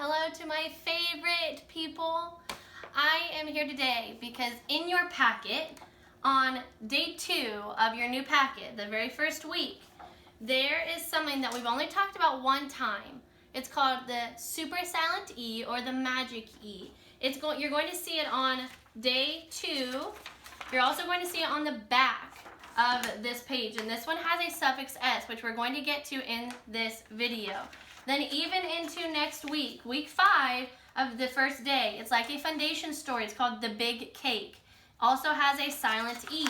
Hello to my favorite people. I am here today because in your packet, on day 2 of your new packet, the very first week, there is something that we've only talked about one time. It's called the super silent E or the magic E. You're going to see it on day 2. You're also going to see it on the back of this page, and this one has a suffix S, which we're going to get to in this video. Then even into next week, week 5 of the first day, it's like a foundation story. It's called The Big Cake. Also has a silent E.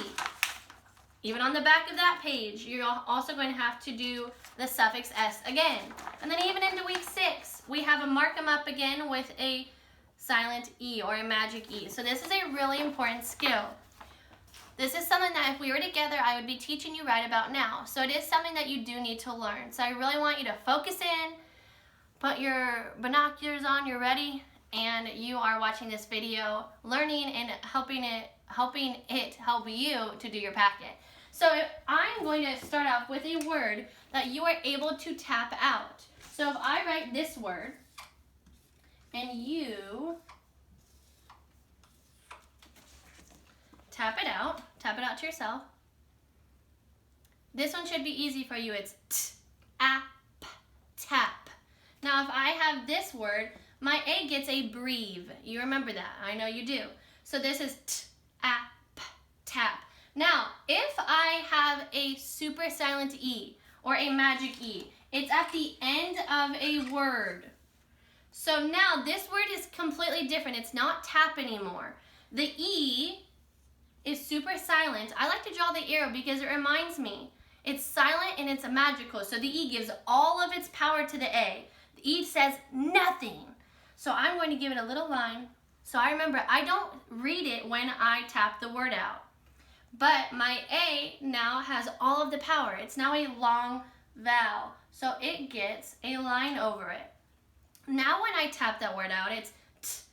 Even on the back of that page, you're also going to have to do the suffix S again. And then even into week 6, we have a mark 'em up again with a silent E or a magic E. So this is a really important skill. This is something that if we were together, I would be teaching you right about now. So it is something that you do need to learn. So I really want you to focus in, put your binoculars on, you're ready, and you are watching this video, learning and helping it help you to do your packet. So I'm going to start off with a word that you are able to tap out. So if I write this word, and you tap it out to yourself. This one should be easy for you. It's tap. Now if I have this word, my A gets a breathe. You remember that, I know you do. So this is tap. Now, if I have a super silent E or a magic E, it's at the end of a word. So now this word is completely different. It's not tap anymore. The E is super silent. I like to draw the arrow because it reminds me it's silent and it's a magical. So the E gives all of its power to the A. The E says nothing. So I'm going to give it a little line. So I remember I don't read it when I tap the word out. But my A now has all of the power. It's now a long vowel. So it gets a line over it. Now when I tap that word out, it's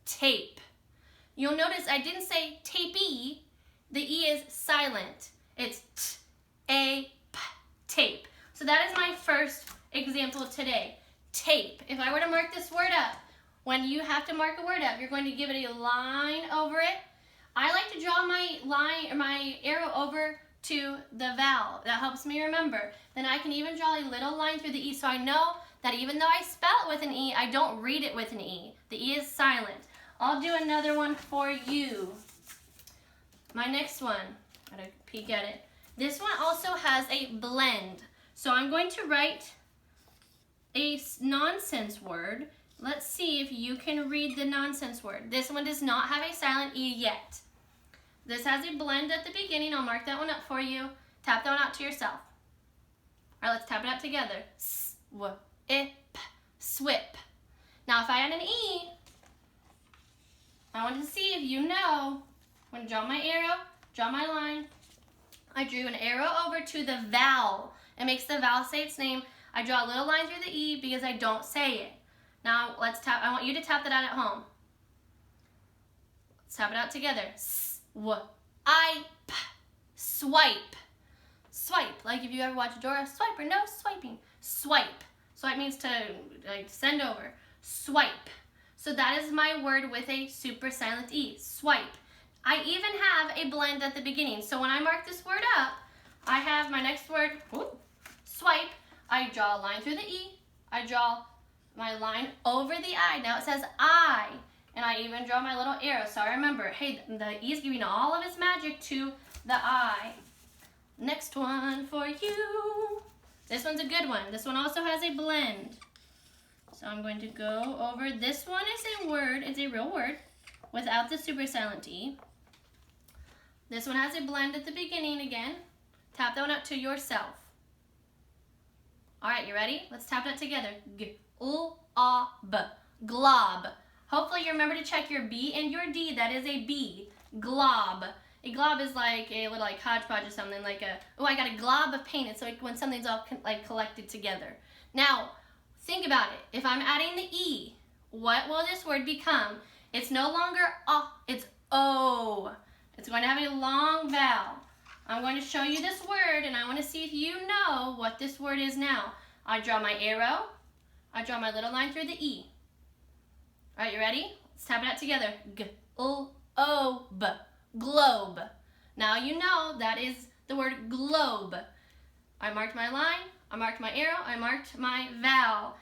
tape. You'll notice I didn't say tapey. The E is silent. It's tape. So that is my first example today. Tape. If I were to mark this word up, when you have to mark a word up, you're going to give it a line over it. I like to draw my line or my arrow over to the vowel. That helps me remember. Then I can even draw a little line through the E so I know that even though I spell it with an E, I don't read it with an E. The E is silent. I'll do another one for you. My next one, gotta peek at it. This one also has a blend. So I'm going to write a nonsense word. Let's see if you can read the nonsense word. This one does not have a silent E yet. This has a blend at the beginning. I'll mark that one up for you. Tap that one out to yourself. All right, let's tap it out together. Swip. Now if I add an E, I want to see if you know. I'm going to draw my arrow, draw my line. I drew an arrow over to the vowel. It makes the vowel say its name. I draw a little line through the E because I don't say it. Now let's tap. I want you to tap that out at home. Let's tap it out together. Swipe. Swipe. Like if you ever watch Dora, swipe or no swiping. Swipe. Swipe means to send over. Swipe. So that is my word with a super silent E. Swipe. I even have a blend at the beginning. So when I mark this word up, I have my next word, swipe. I draw a line through the E. I draw my line over the I. Now it says I. And I even draw my little arrow. So I remember, hey, the E is giving all of its magic to the I. Next one for you. This one's a good one. This one also has a blend. So I'm going to go over. This one is a word. It's a real word without the super silent E. This one has a blend at the beginning again. Tap that one out to yourself. All right, you ready? Let's tap that together. Glob. Glob. Hopefully you remember to check your B and your D. That is a B. Glob. A glob is like a little hodgepodge or something. Like I got a glob of paint. It's like when something's all collected together. Now, think about it. If I'm adding the E, what will this word become? It's no longer it's O. It's going to have a long vowel. I'm going to show you this word, and I want to see if you know what this word is now. I draw my arrow, I draw my little line through the E. All right, you ready? Let's tap it out together. G-L-O-B, globe. Now you know that is the word globe. I marked my line, I marked my arrow, I marked my vowel.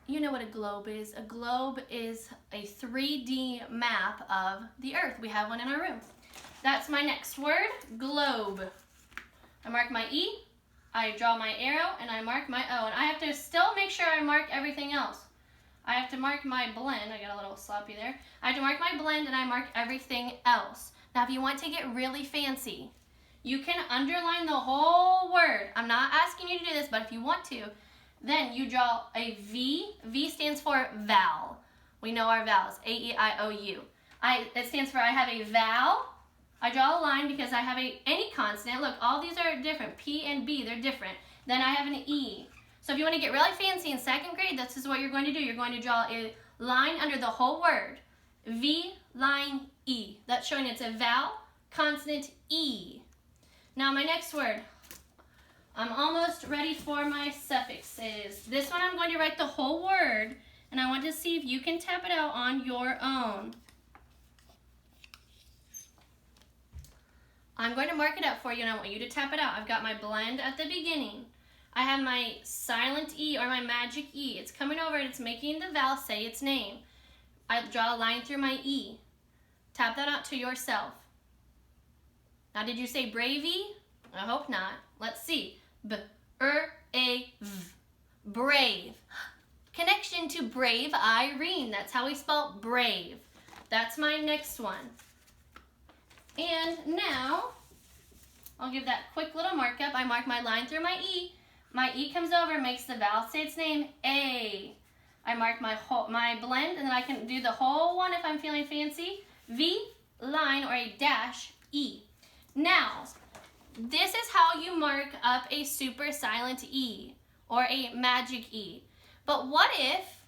You know what a globe is. A globe is a 3D map of the earth. We have one in our room. That's my next word, globe. I mark my E, I draw my arrow, and I mark my O. And I have to still make sure I mark everything else. I have to mark my blend. I got a little sloppy there. I have to mark my blend and I mark everything else. Now if you want to get really fancy, you can underline the whole word. I'm not asking you to do this, but if you want to, then you draw a V. V stands for vowel. We know our vowels, A-E-I-O-U. It stands for I have a vowel. I draw a line because I have any consonant. Look, all these are different. P and B, they're different. Then I have an E. So if you want to get really fancy in 2nd grade, this is what you're going to do. You're going to draw a line under the whole word. V, line, E. That's showing it's a vowel, consonant, E. Now my next word. I'm almost ready for my suffixes. This one I'm going to write the whole word, and I want to see if you can tap it out on your own. I'm going to mark it up for you, and I want you to tap it out. I've got my blend at the beginning. I have my silent E, or my magic E. It's coming over and it's making the vowel say its name. I draw a line through my E. Tap that out to yourself. Now, did you say bravey? I hope not. Let's see. B-R-A-V. Brave. Connection to Brave Irene. That's how we spell brave. That's my next one. And now, I'll give that quick little markup. I mark my line through my E. My E comes over, makes the vowel say its name, A. I mark my blend, and then I can do the whole one if I'm feeling fancy. V, line, or a dash, E. Now, this is how you mark up a super silent E, or a magic E. But what if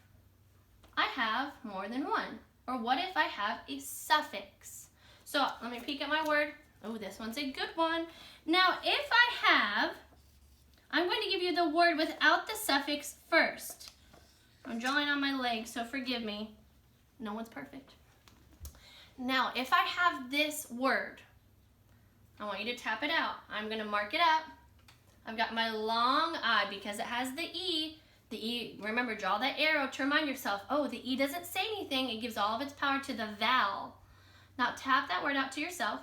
I have more than one? Or what if I have a suffix? So let me peek at my word. Oh, this one's a good one. Now, if I'm going to give you the word without the suffix first. I'm drawing on my leg, so forgive me. No one's perfect. Now, if I have this word, I want you to tap it out. I'm going to mark it up. I've got my long I because it has the E. The E, remember, draw that arrow to remind yourself, oh, the E doesn't say anything. It gives all of its power to the vowel. Now, tap that word out to yourself.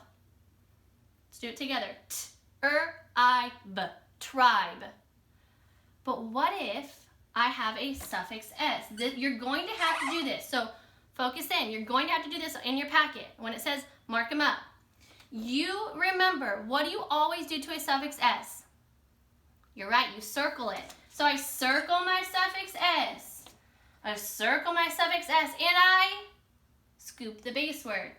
Let's do it together. T-R-I-B. Tribe. But what if I have a suffix S? You're going to have to do this. So focus in. You're going to have to do this in your packet. When it says mark them up. You remember, what do you always do to a suffix S? You're right, you circle it. So I circle my suffix S. I circle my suffix S and I scoop the base word.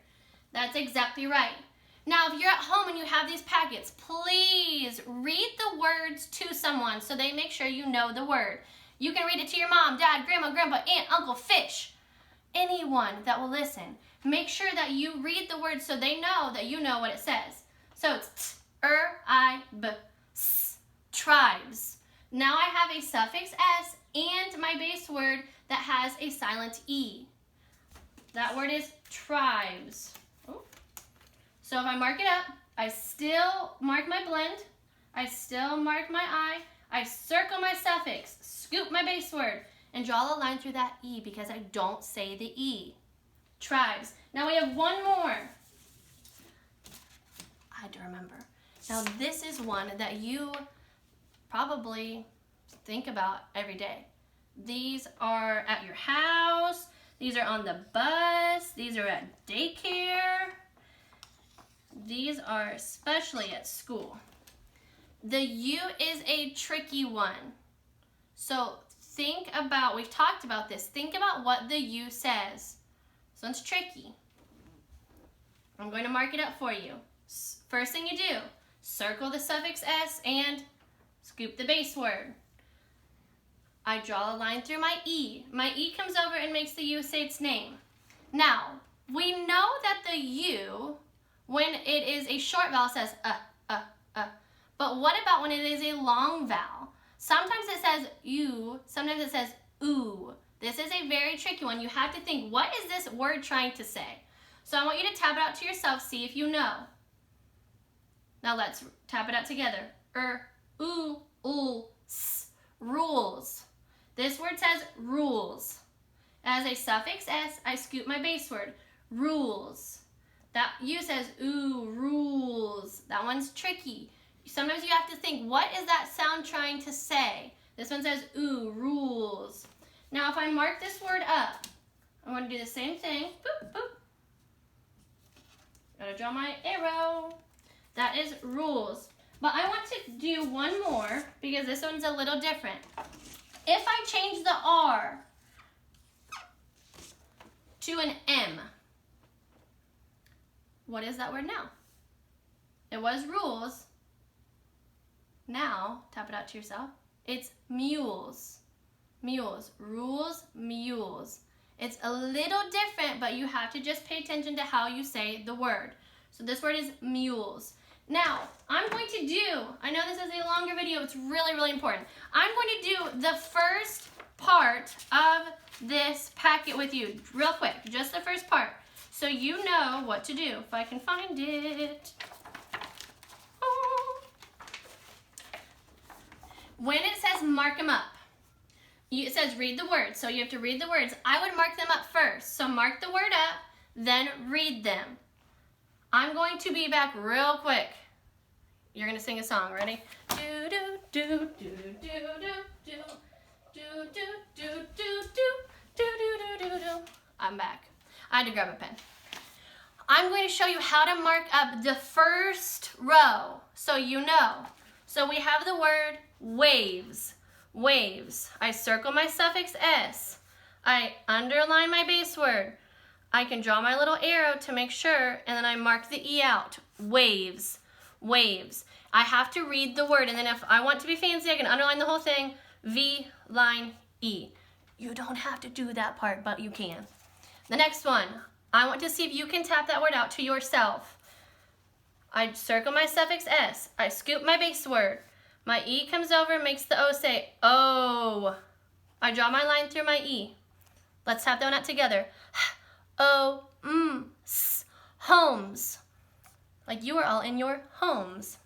That's exactly right. Now, if you're at home and you have these packets, please read the words to someone so they make sure you know the word. You can read it to your mom, dad, grandma, grandpa, aunt, uncle, fish, anyone that will listen. Make sure that you read the word so they know that you know what it says. So it's T-R-I-B-S, tribes. Now I have a suffix S and my base word that has a silent E. That word is tribes. So if I mark it up, I still mark my blend, I still mark my I circle my suffix, scoop my base word, and draw a line through that E because I don't say the E. Tribes. Now we have one more. I had to remember. Now this is one that you probably think about every day. These are at your house, these are on the bus, these are at daycare. These are especially at school. The U is a tricky one. So think about, we've talked about this, think about what the U says. This one's tricky. I'm going to mark it up for you. First thing you do, circle the suffix S and scoop the base word. I draw a line through my E. My E comes over and makes the U say its name. Now, we know that the U, when it is a short vowel, says But what about when it is a long vowel? Sometimes it says U, sometimes it says ooh. This is a very tricky one. You have to think, what is this word trying to say? So I want you to tap it out to yourself, see if you know. Now let's tap it out together. Ooh, s, rules. This word says rules. As a suffix S, I scoop my base word, rules. That U says ooh, rules. That one's tricky. Sometimes you have to think, what is that sound trying to say? This one says ooh, rules. Now if I mark this word up, I'm going to do the same thing. Boop, boop. Gotta draw my arrow. That is rules. But I want to do one more because this one's a little different. If I change the R to an M, what is that word now? It was rules. Now, tap it out to yourself. It's mules. Mules. Rules, mules. It's a little different, but you have to just pay attention to how you say the word. So this word is mules. Now, I'm going to do, I know this is a longer video, it's really, really important. I'm going to do the first part of this packet with you, real quick, just the first part, so you know what to do. If I can find it. Oh. When it says mark them up, it says read the words, so you have to read the words. I would mark them up first, so mark the word up, then read them. I'm going to be back real quick. You're gonna sing a song. Ready? Do do do do do do do do do do do do do do do. I'm back. I had to grab a pen. I'm going to show you how to mark up the first row, so you know. So we have the word waves. Waves. I circle my suffix S. I underline my base word. I can draw my little arrow to make sure, and then I mark the E out. Waves. Waves. I have to read the word, and then if I want to be fancy, I can underline the whole thing. V, line, E. You don't have to do that part, but you can. The next one, I want to see if you can tap that word out to yourself. I circle my suffix S. I scoop my base word. My E comes over and makes the O say, oh. I draw my line through my E. Let's tap that one out together. O, s, homes. Like you are all in your homes.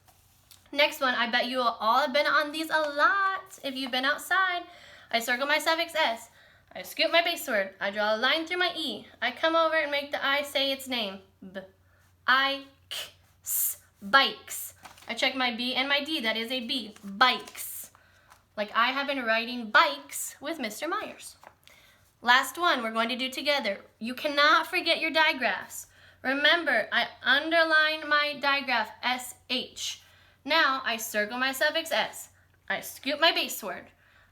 Next one, I bet you all have been on these a lot if you've been outside. I circle my suffix S. I scoop my base word. I draw a line through my E. I come over and make the I say its name. B, I, k, s, bikes. I check my B and my D. That is a B. Bikes. Like I have been riding bikes with Mr. Myers. Last one we're going to do together. You cannot forget your digraphs. Remember, I underline my digraph, SH. Now, I circle my suffix S. I scoop my base word.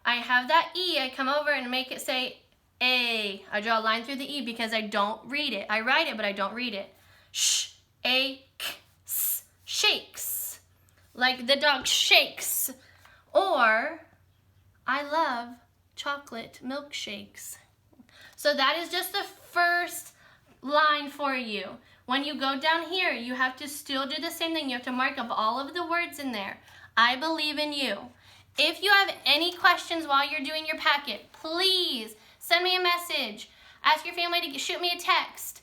I have that E, I come over and make it say A. I draw a line through the E because I don't read it. I write it, but I don't read it. Sh, A, k, s, shakes. Like the dog shakes. Or, I love chocolate milkshakes. So that is just the first line for you. When you go down here, you have to still do the same thing. You have to mark up all of the words in there. I believe in you. If you have any questions while you're doing your packet, please send me a message. Ask your family to shoot me a text.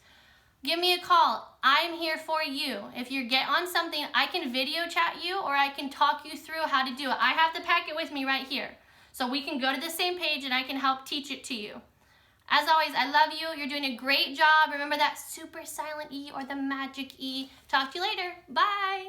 Give me a call. I'm here for you. If you get on something, I can video chat you or I can talk you through how to do it. I have the packet with me right here. So we can go to the same page and I can help teach it to you. As always, I love you. You're doing a great job. Remember that super silent E or the magic E. Talk to you later. Bye.